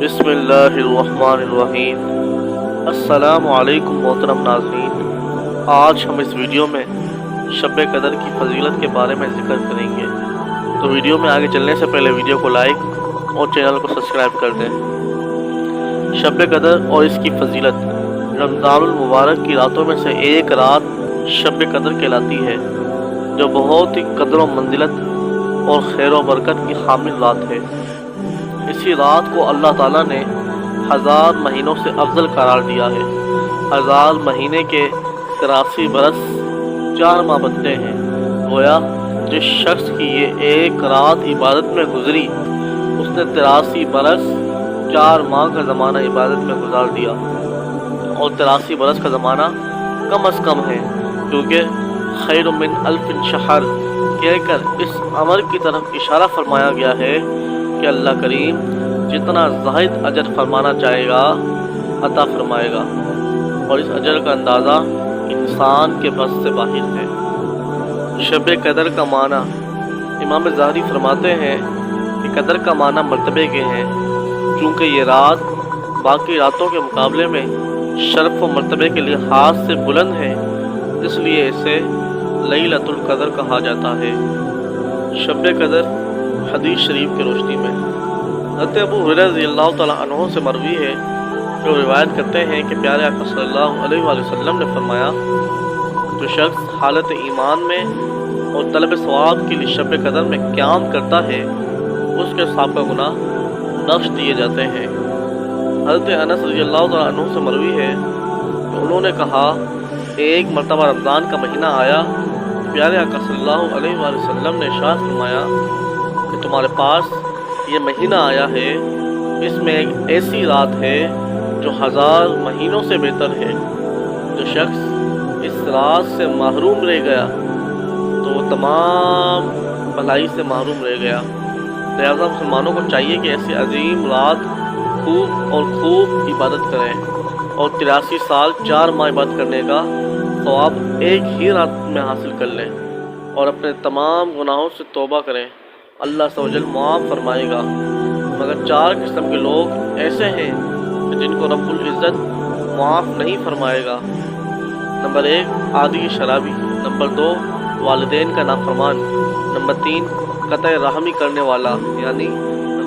बिस्मिल्लाहिर्रहमानिर्रहीम। अस्सलामु अलैकुम मोहतरम नाज़रीन, आज हम इस वीडियो में शब कदर की फजीलत के बारे में ज़िक्र करेंगे। तो वीडियो में आगे चलने से पहले वीडियो को लाइक और चैनल को सब्सक्राइब कर दें। शब कदर और इसकी फजीलत रमज़ानुल मुबारक की रातों में से एक रात शब कदर कहलाती है, जो बहुत ही कदर व मंजिलत और खैर व बरकत की हामिल रात है। इसी रात को अल्लाह ताला ने 1000 महीनों से अफजल करार दिया है। 1000 महीने के 83 बरस 4 माह बनते हैं। गोया जिस शख्स की ये एक रात इबादत में गुजरी, उसने 83 बरस 4 माह का ज़माना इबादत में गुजार दिया। और 83 बरस का ज़माना कम अज़ कम है, क्योंकि खैर मिन अल्फ़िन शहर कहकर इस अमर की तरफ इशारा फरमाया गया है कि अल्लाह करीम जितना ज़ाहिद अजर फरमाना चाहेगा अता फरमाएगा, और इस अजर का अंदाज़ा इंसान के बस से बाहर है। शब कदर का माना इमाम ज़हरी फरमाते हैं कि कदर का माना मर्तबे के हैं। चूँकि ये रात बाकी रातों के मुकाबले में शर्फ व मर्तबे के लिहाज से बुलंद है, इसलिए इसे लैलतुल कदर कहा जाता है। शब कदर हदीस शरीफ की रोशनी में हज़रत अबू हुरैरा रज़ियल्लाहु तआला अन्हु से मरवी है, जो रिवायत करते हैं कि प्यारे आका सल्लल्लाहु अलैहि वसल्लम ने फरमाया, जो शख्स हालत ईमान में और तलब सवाब के लिए शब कदर में क़याम करता है, उसके साबिक़ा गुनाह बख्श दिए जाते हैं। हज़रत अनस रज़ियल्लाहु तआला अन्हु से मरवी है कि उन्होंने कहा, एक मरतबा रमज़ान का महीना आया, प्यारे आका सल्लल्लाहु अलैहि वसल्लम ने इरशाद फरमाया कि तुम्हारे पास ये महीना आया है, इसमें एक ऐसी रात है जो 1000 महीनों से बेहतर है। जो शख्स इस रात से महरूम रह गया तो वो तमाम भलाई से महरूम रह गया। लिहाजा मुसलमानों को चाहिए कि ऐसी अजीम रात खूब इबादत करें और 83 साल 4 माह इबादत करने का सवाब एक ही रात में हासिल कर लें और अपने तमाम गुनाहों से तौबा करें। अल्लाह सवजल मुआफ़ फरमाएगा। मगर 4 किस्म के लोग ऐसे हैं कि जिनको रब्बुल इज़्ज़त मुआफ़ नहीं फरमाएगा। नंबर 1 आदी शराबी, नंबर 2 वालिदैन का नाफरमान, नंबर 3 कतई रहमी करने वाला यानी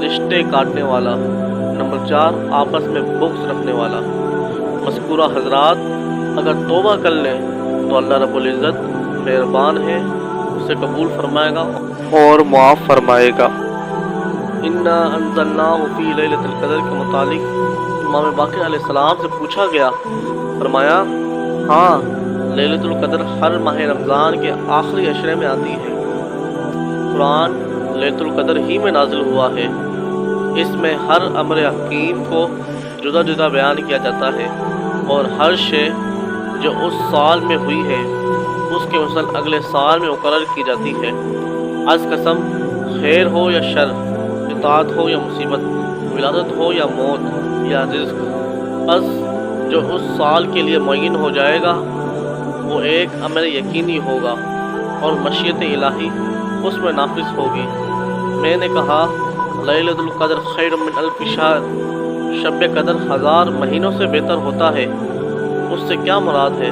रिश्ते काटने वाला, नंबर 4 आपस में बुग़्ज़ रखने वाला। मज़कूरा हज़रात अगर तौबा कर लें तो अल्लाह रब्बुल इज़्ज़त मेहरबान है, उसे कबूल फरमाएगा और मुआफ़ फरमाएगा। इन्ना अंज़लनाहु फ़ी लैलतिल क़द्र के मुतालिक इमाम बाक़िर अलैहिस्सलाम से पूछा गया, फरमाया, हाँ, लैलतुल क़द्र हर माह रमज़ान के आखिरी अशरे में आती है। कुरान लैलतुल क़द्र ही में नाज़िल हुआ है। इसमें हर अम्र हकीम को जुदा जुदा बयान किया जाता है और हर शे जो उस साल में हुई है उसके मुसल अगले साल में मुकर्रर की जाती है। आज कसम, खैर हो या शर, इताअत हो या मुसीबत, विलादत हो या मौत या रिज़्क़, बस जो उस साल के लिए मुअय्यन हो जाएगा वो एक अमर यकीनी होगा और मशीयत इलाही उसमें नाफिज होगी। मैंने कहा, लैलतुल क़द्र खैरुम मिन अल्फ़ि शहर, शब कदर 1000 महीनों से बेहतर होता है। उससे क्या मुराद है?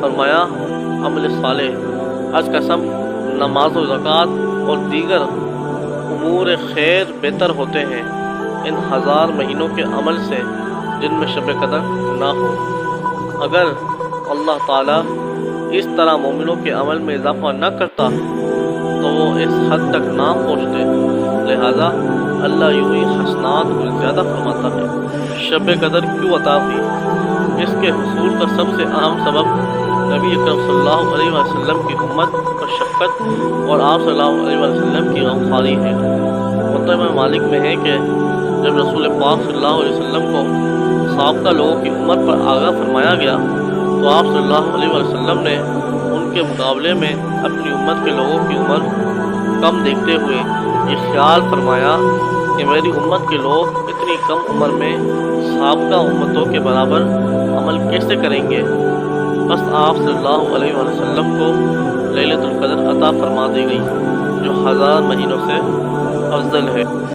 फरमाया, अमल सालेह। आज कसम, नमाज व ज़कात और दीगर उमूर खैर बेहतर होते हैं इन 1000 महीनों के अमल से जिनमें शब कदर ना हो। अगर अल्लाह ताला इस तरह मोमिनों के अमल में इजाफ़ा न करता तो वो इस हद तक ना पहुँचते। लिहाजा अल्लाह यूँ ही हसनात को ज़्यादा फरमाता है। शब कदर क्यों अता हुई? इसके हुसूल का सबसे अहम सबब नबी अकरम सल्लल्लाहु अलैहि वसल्लम की उम्मत पर शफ़क़त और आप सल्लल्लाहु अलैहि वसल्लम की गमख़ारी है। मुत्तफ़ा मालिक में है कि जब रसूल पाक सल्लल्लाहु अलैहि वसल्लम को साबक़ा लोगों की उम्मत पर आगाह फरमाया गया तो आप सल्लल्लाहु अलैहि वसल्लम ने उनके मुकाबले में अपनी उम्मत के लोगों की उम्र कम देखते हुए ये ख्याल फरमाया कि मेरी उम्मत के लोग इतनी कम उम्र में साबक़ा उम्मतों के बराबर अमल कैसे करेंगे। बस आप सल्लल्लाहु अलैहि वसल्लम को लैलतुल क़द्र अता फरमा दी गई, जो 1000 महीनों से अफजल है।